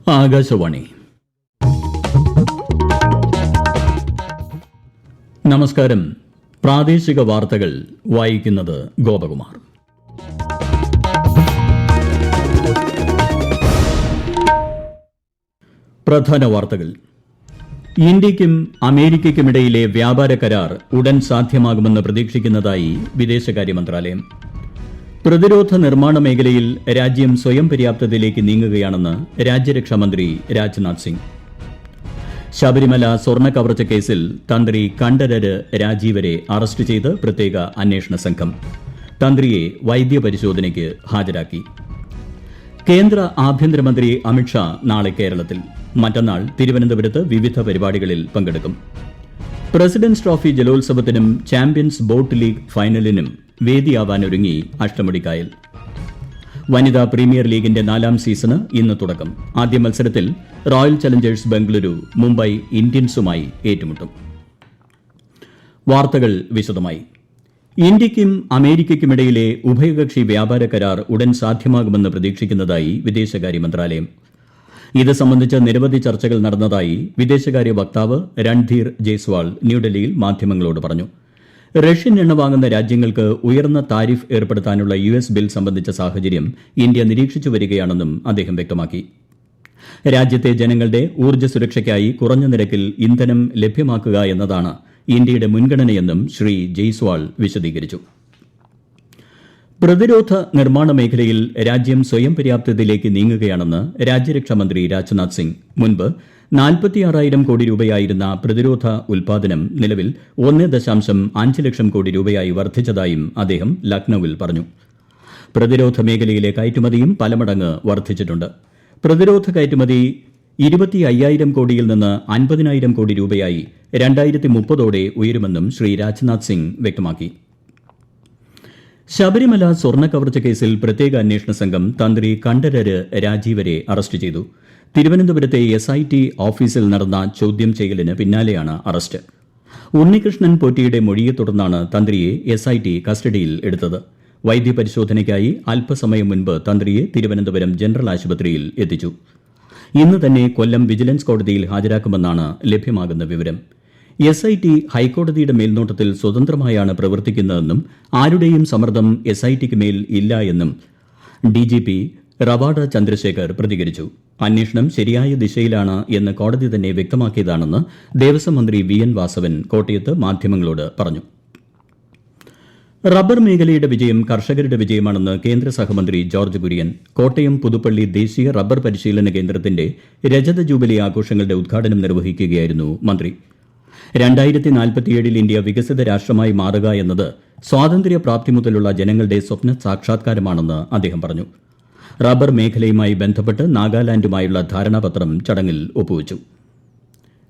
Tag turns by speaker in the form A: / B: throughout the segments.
A: ആകാശവാണി. നമസ്കാരം. പ്രാദേശിക വാർത്തകൾ വായിക്കുന്നത് ഗോപകുമാർ. പ്രധാന വാർത്തകൾ. ഇന്ത്യയ്ക്കും അമേരിക്കയ്ക്കുമിടയിലെ വ്യാപാര കരാർ ഉടൻ സാധ്യമാകുമെന്ന് പ്രതീക്ഷിക്കുന്നതായി വിദേശകാര്യ മന്ത്രാലയം. പ്രതിരോധ നിർമ്മാണ മേഖലയിൽ രാജ്യം സ്വയം പര്യാപ്തതയിലേക്ക് നീങ്ങുകയാണെന്ന് രാജ്യരക്ഷാമന്ത്രി രാജ്നാഥ് സിംഗ്. ശബരിമല സ്വർണ്ണ കവർച്ച കേസിൽ തന്ത്രി കണ്ഠരര് രാജീവരെ അറസ്റ്റ് ചെയ്ത് പ്രത്യേക അന്വേഷണ സംഘം. തന്ത്രിയെ വൈദ്യപരിശോധനയ്ക്ക് ഹാജരാക്കി. കേന്ദ്ര ആഭ്യന്തരമന്ത്രി അമിത്ഷാ നാളെ കേരളത്തിൽ. മറ്റന്നാൾ തിരുവനന്തപുരത്ത് വിവിധ പരിപാടികളിൽ പങ്കെടുക്കും. പ്രസിഡന്റ്സ് ട്രോഫി ജലോത്സവത്തിനും ചാമ്പ്യൻസ് ബോട്ട് ലീഗ് ഫൈനലിനും വേദിയാവാനൊരുങ്ങി അഷ്ടമുടിക്കായൽ. വനിതാ പ്രീമിയർ ലീഗിന്റെ 4ാം സീസണ് ഇന്ന് തുടക്കം. ആദ്യ മത്സരത്തിൽ റോയൽ ചലഞ്ചേഴ്സ് ബംഗളൂരു മുംബൈ ഇന്ത്യൻസുമായി ഏറ്റുമുട്ടും. വാർത്തകൾ വിശദമായി. ഇന്ത്യയ്ക്കും അമേരിക്കയ്ക്കുമിടയിലെ ഉഭയകക്ഷി വ്യാപാര കരാർ ഉടൻ സാധ്യമാകുമെന്ന് പ്രതീക്ഷിക്കുന്നതായി വിദേശകാര്യ മന്ത്രാലയം. ഇത് സംബന്ധിച്ച് നിരവധി ചർച്ചകൾ നടന്നതായി വിദേശകാര്യ വക്താവ് രൺധീർ ജയ്സ്വാൾ ന്യൂഡൽഹിയിൽ മാധ്യമങ്ങളോട് പറഞ്ഞു. റഷ്യൻ എണ്ണ വാങ്ങുന്ന രാജ്യങ്ങൾക്ക് ഉയർന്ന താരിഫ് ഏർപ്പെടുത്താനുള്ള US ബിൽ സംബന്ധിച്ച സാഹചര്യം ഇന്ത്യ നിരീക്ഷിച്ചു വരികയാണെന്നും അദ്ദേഹം വ്യക്തമാക്കി. രാജ്യത്തെ ജനങ്ങളുടെ ഊർജ്ജ സുരക്ഷയ്ക്കായി കുറഞ്ഞ നിരക്കിൽ ഇന്ധനം ലഭ്യമാക്കുക എന്നതാണ് ഇന്ത്യയുടെ മുൻഗണനയെന്നും ശ്രീ ജയ്സ്വാൾ വിശദീകരിച്ചു. പ്രതിരോധ നിർമ്മാണ മേഖലയിൽ രാജ്യം സ്വയം പര്യാപ്തതയിലേക്ക് നീങ്ങുകയാണെന്ന് രാജ്യരക്ഷാമന്ത്രി രാജ്നാഥ് സിംഗ്. മുൻപ് 46,000 കോടി രൂപയായിരുന്ന പ്രതിരോധ ഉൽപ്പാദനം നിലവിൽ 1.5 ലക്ഷം കോടി രൂപയായി വർദ്ധിച്ചതായും അദ്ദേഹം ലക്നൌവിൽ പറഞ്ഞു. പ്രതിരോധ മേഖലയിലെ കയറ്റുമതിയും പലമടങ്ങ് വർദ്ധിച്ചിട്ടുണ്ട്. പ്രതിരോധ കയറ്റുമതി 25,000 കോടിയിൽ നിന്ന് 50,000 കോടി രൂപയായി 2030 ഉയരുമെന്നും ശ്രീ രാജ്നാഥ് സിംഗ് വ്യക്തമാക്കി. ശബരിമല സ്വർണ്ണ കവർച്ച കേസിൽ പ്രത്യേക അന്വേഷണ സംഘം തന്ത്രി കണ്ഠരര് രാജീവരെ അറസ്റ്റ് ചെയ്തു. തിരുവനന്തപുരത്തെ SIT ഓഫീസിൽ നടന്ന ചോദ്യം ചെയ്യലിന് പിന്നാലെയാണ് അറസ്റ്റ്. ഉണ്ണികൃഷ്ണൻ പോറ്റിയുടെ മൊഴിയെ തുടർന്നാണ് തന്ത്രിയെ SIT കസ്റ്റഡിയിൽ എടുത്തത്. വൈദ്യപരിശോധനയ്ക്കായി അല്പസമയം മുൻപ് തന്ത്രിയെ തിരുവനന്തപുരം ജനറൽ ആശുപത്രിയിൽ എത്തിച്ചു. ഇന്ന് തന്നെ കൊല്ലം വിജിലൻസ് കോടതിയിൽ ഹാജരാക്കുമെന്നാണ് ലഭ്യമാകുന്ന വിവരം. SIT ഹൈക്കോടതിയുടെ മേൽനോട്ടത്തിൽ സ്വതന്ത്രമായാണ് പ്രവർത്തിക്കുന്നതെന്നും ആരുടെയും സമ്മർദ്ദം SITക്ക് മേൽ ഇല്ല എന്നും DGP റവാഡ ചന്ദ്രശേഖർ പ്രതികരിച്ചു. അന്വേഷണം ശരിയായ ദിശയിലാണ് എന്ന് കോടതി തന്നെ വ്യക്തമാക്കിയതാണെന്ന് ദേവസ്വം മന്ത്രി VN വാസവൻ കോട്ടയത്ത് മാധ്യമങ്ങളോട് പറഞ്ഞു. റബ്ബർ മേഖലയുടെ വിജയം കർഷകരുടെ വിജയമാണെന്ന് കേന്ദ്ര സഹമന്ത്രി ജോർജ് കുര്യൻ. കോട്ടയം പുതുപ്പള്ളി ദേശീയ റബ്ബർ പരിശീലന കേന്ദ്രത്തിന്റെ രജത ജൂബിലി ആഘോഷങ്ങളുടെ ഉദ്ഘാടനം നിർവഹിക്കുകയായിരുന്നു മന്ത്രി. 2047 ഇന്ത്യ വികസിത രാഷ്ട്രമായി മാറുക എന്നത് സ്വാതന്ത്ര്യപ്രാപ്തി മുതലുള്ള ജനങ്ങളുടെ സ്വപ്ന സാക്ഷാത്കാരമാണെന്ന് അദ്ദേഹം പറഞ്ഞു. റബ്ബർ മേഖലയുമായി ബന്ധപ്പെട്ട് നാഗാലാൻഡുമായുള്ള ധാരണാപത്രം ചടങ്ങിൽ ഒപ്പുവച്ചു.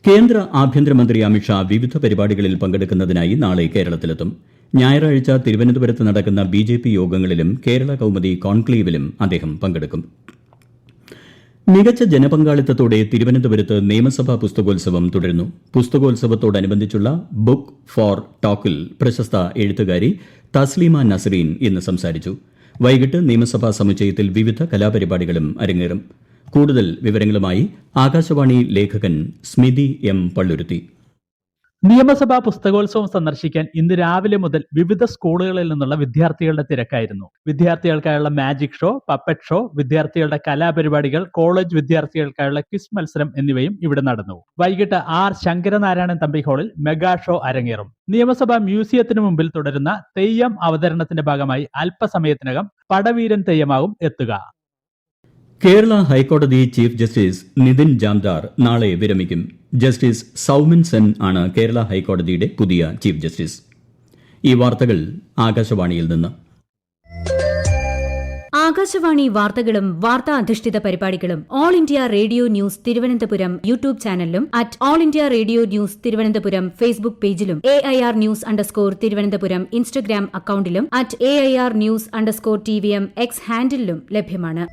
A: കേന്ദ്ര ആഭ്യന്തരമന്ത്രി അമിത്ഷാ വിവിധ പരിപാടികളിൽ പങ്കെടുക്കുന്നതിനായി നാളെ കേരളത്തിലെത്തും. ഞായറാഴ്ച തിരുവനന്തപുരത്ത് നടക്കുന്ന BJP യോഗങ്ങളിലും കേരള കൗമുദി കോൺക്ലേവിലും അദ്ദേഹം പങ്കെടുക്കും. മികച്ച ജനപങ്കാളിത്തത്തോടെ തിരുവനന്തപുരത്ത് നിയമസഭാ പുസ്തകോത്സവം തുടരുന്നു. പുസ്തകോത്സവത്തോടനുബന്ധിച്ചുള്ള ബുക്ക് ഫോർ ടോക്കിൽ പ്രശസ്ത എഴുത്തുകാരി തസ്ലീമ നസ്രീൻ ഇന്ന് സംസാരിച്ചു. വൈകിട്ട് നിയമസഭാ സമുച്ചയത്തിൽ വിവിധ കലാപരിപാടികളും അരങ്ങേറും. കൂടുതൽ വിവരങ്ങളുമായി ആകാശവാണി ലേഖകൻ സ്മിതി M. പള്ളുരുത്തി.
B: നിയമസഭാ പുസ്തകോത്സവം സന്ദർശിക്കാൻ ഇന്ന് രാവിലെ മുതൽ വിവിധ സ്കൂളുകളിൽ നിന്നുള്ള വിദ്യാർത്ഥികളുടെ തിരക്കായിരുന്നു. വിദ്യാർത്ഥികൾക്കായുള്ള മാജിക് ഷോ, പപ്പറ്റ് ഷോ, വിദ്യാർത്ഥികളുടെ കലാപരിപാടികൾ, കോളേജ് വിദ്യാർത്ഥികൾക്കായുള്ള ക്വിസ് മത്സരം എന്നിവയും ഇവിടെ നടന്നു. വൈകിട്ട് R. ശങ്കരനാരായണൻ തമ്പി ഹാളിൽ മെഗാ ഷോ അരങ്ങേറും. നിയമസഭാ മ്യൂസിയത്തിന് മുമ്പിൽ തുടരുന്ന തെയ്യം അവതരണത്തിന്റെ ഭാഗമായി അല്പസമയത്തിനകം പടവീരൻ തെയ്യമാവും എത്തുക.
A: കേരള ഹൈക്കോടതി ചീഫ് ജസ്റ്റിസ് നിതിൻ ജാംദാർ നാളെ വിരമിക്കും. ജസ്റ്റിസ് സൗമിൻ സെൻ ആണ് കേരള ഹൈക്കോടതിയുടെ പുതിയ ചീഫ് ജസ്റ്റിസ്. ഈ വാർത്തകൾ ആകാശവാണിയിൽ നിന്ന്.
C: ആകാശവാണി വാർത്തകളും വാർത്താ അധിഷ്ഠിത പരിപാടികളും all India radio news Thiruvananthapuram YouTube ചാനലിലും all India radio news Thiruvananthapuram Facebook പേജിലും AIR ന്യൂസ് _തിരുവനന്തപുരം ഇൻസ്റ്റഗ്രാം അക്കൌണ്ടിലും @AIR ന്യൂസ് _TVM X ഹാൻഡിലും ലഭ്യമാണ്.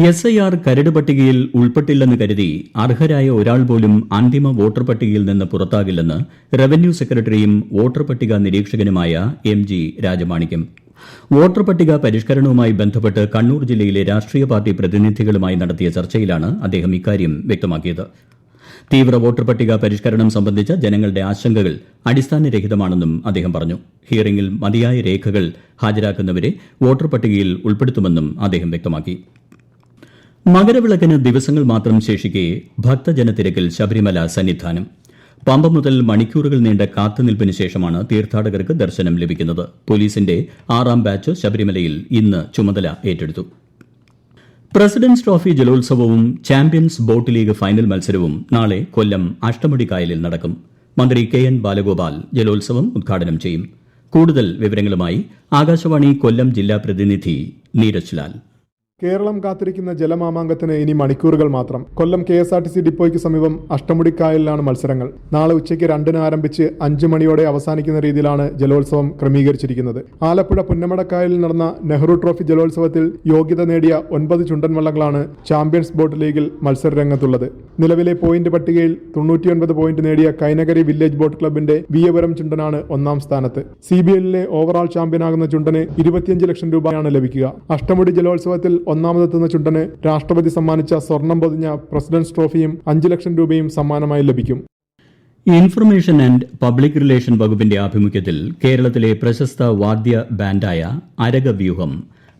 A: SIR കരട് പട്ടികയിൽ ഉൾപ്പെട്ടില്ലെന്ന് കരുതി അർഹരായ ഒരാൾ പോലും അന്തിമ വോട്ടർ പട്ടികയിൽ നിന്ന് പുറത്താകില്ലെന്ന് റവന്യൂ സെക്രട്ടറിയും വോട്ടർ പട്ടിക നിരീക്ഷകനുമായ MG രാജമാണിക്യം. വോട്ടർ പട്ടിക പരിഷ്കരണവുമായി ബന്ധപ്പെട്ട് കണ്ണൂർ ജില്ലയിലെ രാഷ്ട്രീയ പാർട്ടി പ്രതിനിധികളുമായി നടത്തിയ ചർച്ചയിലാണ് അദ്ദേഹം ഇക്കാര്യം വ്യക്തമാക്കിയത്. തീവ്ര വോട്ടർ പട്ടിക പരിഷ്കരണം സംബന്ധിച്ച ജനങ്ങളുടെ ആശങ്കകൾ അടിസ്ഥാനരഹിതമാണെന്നും അദ്ദേഹം പറഞ്ഞു. ഹിയറിംഗിൽ മതിയായ രേഖകൾ ഹാജരാക്കുന്നവരെ വോട്ടർ പട്ടികയിൽ ഉൾപ്പെടുത്തുമെന്നും അദ്ദേഹം വ്യക്തമാക്കി. മകരവിളക്കിന് ദിവസങ്ങൾ മാത്രം ശേഷിക്കെ ഭക്തജനത്തിരക്കിൽ ശബരിമല സന്നിധാനം. പമ്പ മുതൽ മണിക്കൂറുകൾ നീണ്ട കാത്തുനിൽപ്പിന് ശേഷമാണ് തീർത്ഥാടകർക്ക് ദർശനം ലഭിക്കുന്നത്. പോലീസിന്റെ 6ാം ബാച്ച് ശബരിമലയിൽ ഇന്ന് ചുമതല ഏറ്റെടുത്തു. പ്രസിഡന്റ്സ് ട്രോഫി ജലോത്സവവും ചാമ്പ്യൻസ് ബോട്ട് ലീഗ് ഫൈനൽ മത്സരവും നാളെ കൊല്ലം അഷ്ടമുടിക്കായലിൽ നടക്കും. മന്ത്രി KN ബാലഗോപാൽ ജലോത്സവം ഉദ്ഘാടനം ചെയ്യും. കൂടുതൽ വിവരങ്ങളുമായി ആകാശവാണി കൊല്ലം ജില്ലാ പ്രതിനിധി നീരജ് ലാൽ.
D: കേരളം കാത്തിരിക്കുന്ന ജലമാമാങ്കത്തിന് ഇനി മണിക്കൂറുകൾ മാത്രം. കൊല്ലം KSRTC ഡിപ്പോയ്ക്ക് സമീപം അഷ്ടമുടിക്കായലിലാണ് മത്സരങ്ങൾ. നാളെ ഉച്ചയ്ക്ക് 2-ന് ആരംഭിച്ച് 5 മണിയോടെ അവസാനിക്കുന്ന രീതിയിലാണ് ജലോത്സവം ക്രമീകരിച്ചിരിക്കുന്നത്. ആലപ്പുഴ പുന്നമടക്കായലിൽ നടന്ന നെഹ്റു ട്രോഫി ജലോത്സവത്തിൽ യോഗ്യത നേടിയ 9 ചുണ്ടൻ വള്ളങ്ങളാണ് ചാമ്പ്യൻസ് ബോട്ട് ലീഗിൽ മത്സരരംഗത്തുള്ളത്. നിലവിലെ പോയിന്റ് പട്ടികയിൽ 99 പോയിന്റ് നേടിയ കൈനകരി വില്ലേജ് ബോട്ട് ക്ലബിന്റെ വിയപുരം ചുണ്ടനാണ് 1ാം സ്ഥാനത്ത്. CBLലെ ഓവറാൾ ചാമ്പ്യനാകുന്ന ചുണ്ടന് 25 ലക്ഷം രൂപയാണ് ലഭിക്കുക. അഷ്ടമുടി ജലോത്സവത്തിൽ ഒന്നാമതെത്തുന്ന ചുണ്ടന് രാഷ്ട്രപതി സമ്മാനിച്ച സ്വർണം പൊതിഞ്ഞ പ്രസിഡന്റ്സ് ട്രോഫിയും 5 ലക്ഷം രൂപയും സമ്മാനമായി ലഭിക്കും.
A: ഇൻഫർമേഷൻ ആൻഡ് പബ്ലിക് റിലേഷൻ വകുപ്പിന്റെ ആഭിമുഖ്യത്തിൽ കേരളത്തിലെ പ്രശസ്ത വാദ്യ ബാൻഡായ അരകവ്യൂഹം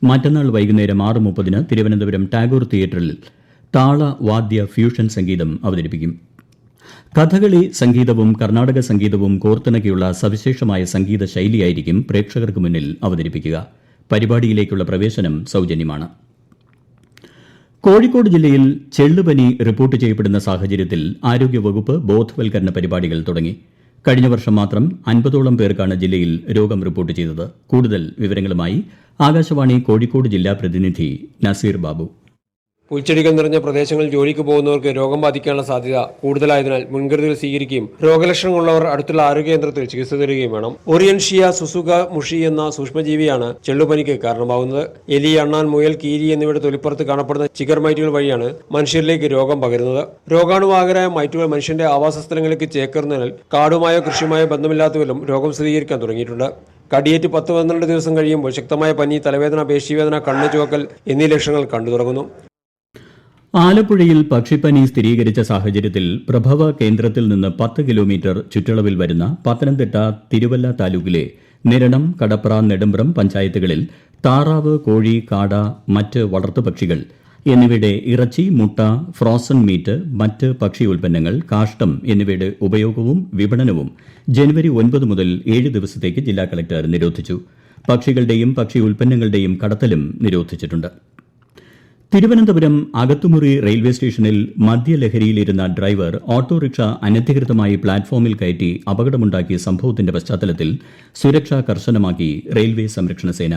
A: മറ്റന്നാൾ വൈകുന്നേരം 6:30 തിരുവനന്തപുരം ടാഗോർ തിയേറ്ററിൽ താളവാദ്യ ഫ്യൂഷൻ സംഗീതം അവതരിപ്പിക്കും. കഥകളി സംഗീതവും കർണാടക സംഗീതവും കോർത്തിണക്കിയുള്ള സവിശേഷമായ സംഗീത ശൈലിയായിരിക്കും പ്രേക്ഷകർക്ക് മുന്നിൽ അവതരിപ്പിക്കുക. പരിപാടിയിലേക്കുള്ള പ്രവേശനം സൗജന്യമാണ്. കോഴിക്കോട് ജില്ലയിൽ ചെള്ളുപനി റിപ്പോർട്ട് ചെയ്യപ്പെടുന്ന സാഹചര്യത്തിൽ ആരോഗ്യവകുപ്പ് ബോധവൽക്കരണ പരിപാടികൾ തുടങ്ങി. കഴിഞ്ഞ വർഷം മാത്രം 50ഓളം പേർക്കാണ് ജില്ലയിൽ രോഗം റിപ്പോർട്ട് ചെയ്തത്. കൂടുതൽ വിവരങ്ങളുമായി ആകാശവാണി കോഴിക്കോട് ജില്ലാ പ്രതിനിധി നസീർ ബാബു.
E: പുൽച്ചെടികൾ നിറഞ്ഞ പ്രദേശങ്ങളിൽ ജോലിക്ക് പോകുന്നവർക്ക് രോഗം ബാധിക്കാനുള്ള സാധ്യത കൂടുതലായതിനാൽ മുൻകരുതൽ സ്വീകരിക്കുകയും രോഗലക്ഷണങ്ങളുള്ളവർ അടുത്തുള്ള ആരോഗ്യ കേന്ദ്രത്തിൽ ചികിത്സ തേടുകയും വേണം. ഓറിയൻഷിയ സുസുക മുഷി എന്ന സൂക്ഷ്മജീവിയാണ് ചെള്ളുപനിക്ക് കാരണമാകുന്നത്. എലി, അണ്ണാൻ, മുയൽ, കീരി എന്നിവയുടെ തൊലിപ്പുറത്ത് കാണപ്പെടുന്ന ചിഗർ മൈറ്റുകൾ വഴിയാണ് മനുഷ്യരിലേക്ക് രോഗം പകരുന്നത്. രോഗാണുവാഹകരായ മൈറ്റുകൾ മനുഷ്യന്റെ ആവാസസ്ഥലങ്ങളിലേക്ക് ചേക്കേറുന്നതിനാൽ കാടുമായോ കൃഷിയുമായോ ബന്ധമില്ലാത്തവരിലും രോഗം സ്ഥിരീകരിക്കാൻ തുടങ്ങിയിട്ടുണ്ട്. കടിയേറ്റ് 10-12 ദിവസം കഴിയുമ്പോൾ ശക്തമായ പനി, തലവേദന, പേശീവേദന, കണ്ണ് ചുവക്കൽ എന്നീ ലക്ഷണങ്ങൾ കണ്ടു തുടങ്ങുന്നു.
A: ആലപ്പുഴയിൽ പക്ഷിപ്പനി സ്ഥിരീകരിച്ച സാഹചര്യത്തിൽ പ്രഭവ കേന്ദ്രത്തിൽ നിന്ന് 10 കിലോമീറ്റർ ചുറ്റളവിൽ വരുന്ന പത്തനംതിട്ട തിരുവല്ല താലൂക്കിലെ നിരണം, കടപ്ര, നെടുമ്പ്രം പഞ്ചായത്തുകളിൽ താറാവ്, കോഴി, കാട, മറ്റ് വളർത്തുപക്ഷികൾ എന്നിവയുടെ ഇറച്ചി, മുട്ട, ഫ്രോസൺ മീറ്റ്, മറ്റ് ഭക്ഷ്യ ഉൽപ്പന്നങ്ങൾ, കാഷ്ടം എന്നിവയുടെ ഉപയോഗവും വിപണനവും ജനുവരി 9 മുതൽ 7 ദിവസത്തേക്ക് ജില്ലാ കളക്ടർ നിരോധിച്ചു. പക്ഷികളുടെയും ഭക്ഷ്യ ഉൽപ്പന്നങ്ങളുടെയും കടത്തലും നിരോധിച്ചിട്ടുണ്ട്. തിരുവനന്തപുരം അകത്തുമുറി റെയിൽവേ സ്റ്റേഷനിൽ മദ്യലഹരിയിലിരുന്ന ഡ്രൈവർ ഓട്ടോറിക്ഷ അനധികൃതമായി പ്ലാറ്റ്ഫോമിൽ കയറ്റി അപകടമുണ്ടാക്കിയ സംഭവത്തിന്റെ പശ്ചാത്തലത്തിൽ സുരക്ഷ കർശനമാക്കി റെയിൽവേ സംരക്ഷണ സേന.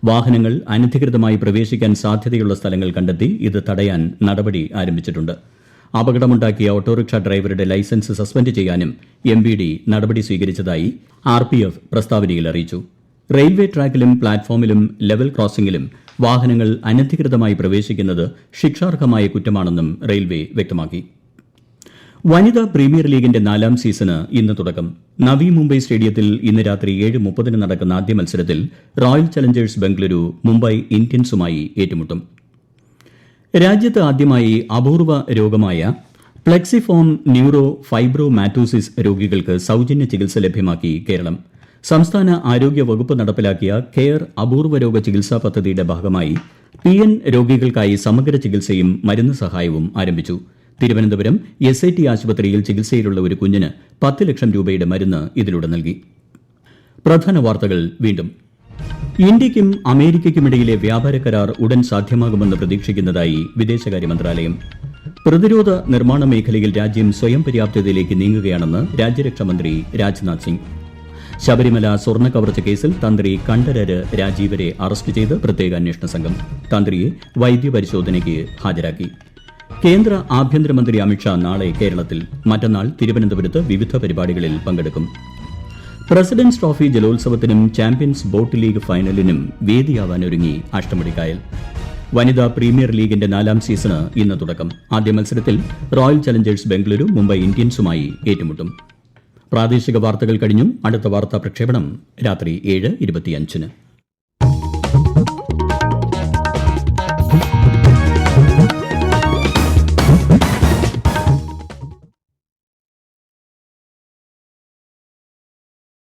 A: വാഹനങ്ങൾ അനധികൃതമായി പ്രവേശിക്കാൻ സാധ്യതയുള്ള സ്ഥലങ്ങൾ കണ്ടെത്തി ഇത് തടയാൻ നടപടി ആരംഭിച്ചിട്ടുണ്ട്. അപകടമുണ്ടാക്കിയ ഓട്ടോറിക്ഷ ഡ്രൈവറുടെ ലൈസൻസ് സസ്പെൻഡ് ചെയ്യാനും MVD നടപടി സ്വീകരിച്ചതായി RPF പ്രസ്താവനയിൽ അറിയിച്ചു. റെയിൽവേ ട്രാക്കിലും പ്ലാറ്റ്ഫോമിലും ലെവൽ ക്രോസിംഗിലും വാഹനങ്ങൾ അനധികൃതമായി പ്രവേശിക്കുന്നത് ശിക്ഷാർഹമായ കുറ്റമാണെന്നും റെയിൽവേ വ്യക്തമാക്കി. വനിതാ പ്രീമിയർ ലീഗിന്റെ 4ാം സീസണ് ഇന്ന് തുടക്കം. നവി മുംബൈ സ്റ്റേഡിയത്തിൽ ഇന്ന് രാത്രി 7:30 നടക്കുന്ന ആദ്യ മത്സരത്തിൽ റോയൽ ചലഞ്ചേഴ്സ് ബംഗളൂരു മുംബൈ ഇന്ത്യൻസുമായി ഏറ്റുമുട്ടും. രാജ്യത്ത് ആദ്യമായി അപൂർവ രോഗമായ പ്ലെക്സിഫോം ന്യൂറോ ഫൈബ്രോമാറ്റോസിസ് രോഗികൾക്ക് സൗജന്യ ചികിത്സ ലഭ്യമാക്കി കേരളം. സംസ്ഥാന ആരോഗ്യ വകുപ്പ് നടപ്പിലാക്കിയ കെയർ അപൂർവ രോഗ ചികിത്സാ പദ്ധതിയുടെ ഭാഗമായി PN രോഗികൾക്കായി സമഗ്ര ചികിത്സയും മരുന്ന് സഹായവും ആരംഭിച്ചു. തിരുവനന്തപുരം SIT ആശുപത്രിയിൽ ചികിത്സയിലുള്ള ഒരു കുഞ്ഞിന് 10 ലക്ഷം രൂപയുടെ മരുന്ന് ഇതിലൂടെ നൽകി. പ്രധാന വാർത്തകൾ വീണ്ടും. ഇന്ത്യയ്ക്കും അമേരിക്കയ്ക്കുമിടയിലെ വ്യാപാര കരാർ ഉടൻ സാധ്യമാകുമെന്ന് പ്രതീക്ഷിക്കുന്നതായി വിദേശകാര്യ മന്ത്രാലയം. പ്രതിരോധ നിർമ്മാണ മേഖലയിൽ രാജ്യം സ്വയം പര്യാപ്തതയിലേക്ക് നീങ്ങുകയാണെന്ന് രാജ്യരക്ഷാമന്ത്രി രാജ്നാഥ് സിംഗ്. ശബരിമല സ്വർണ്ണ കവർച്ച കേസിൽ തന്ത്രി കണ്ഠരര് രാജീവരെ അറസ്റ്റ് ചെയ്ത് പ്രത്യേക അന്വേഷണ സംഘം. തന്ത്രിയെ വൈദ്യപരിശോധനയ്ക്ക് ഹാജരാക്കി. കേന്ദ്ര ആഭ്യന്തരമന്ത്രി അമിത്ഷാ നാളെ കേരളത്തിൽ. മറ്റന്നാൾ തിരുവനന്തപുരത്ത് വിവിധ പരിപാടികളിൽ പങ്കെടുക്കും. പ്രസിഡന്റ്സ് ട്രോഫി ജലോത്സവത്തിനും ചാമ്പ്യൻസ് ബോട്ട് ലീഗ് ഫൈനലിനും വേദിയാവാനൊരുങ്ങി അഷ്ടമുടിക്കായൽ. വനിതാ പ്രീമിയർ ലീഗിന്റെ 4ാം സീസണ് ഇന്ന് തുടക്കം. ആദ്യ മത്സരത്തിൽ റോയൽ ചലഞ്ചേഴ്സ് ബംഗളൂരു മുംബൈ ഇന്ത്യൻസുമായി ഏറ്റുമുട്ടും. പ്രാദേശിക വാർത്തകൾ കഴിഞ്ഞു. അടുത്ത വാർത്താ പ്രക്ഷേപണം രാത്രി 7:25.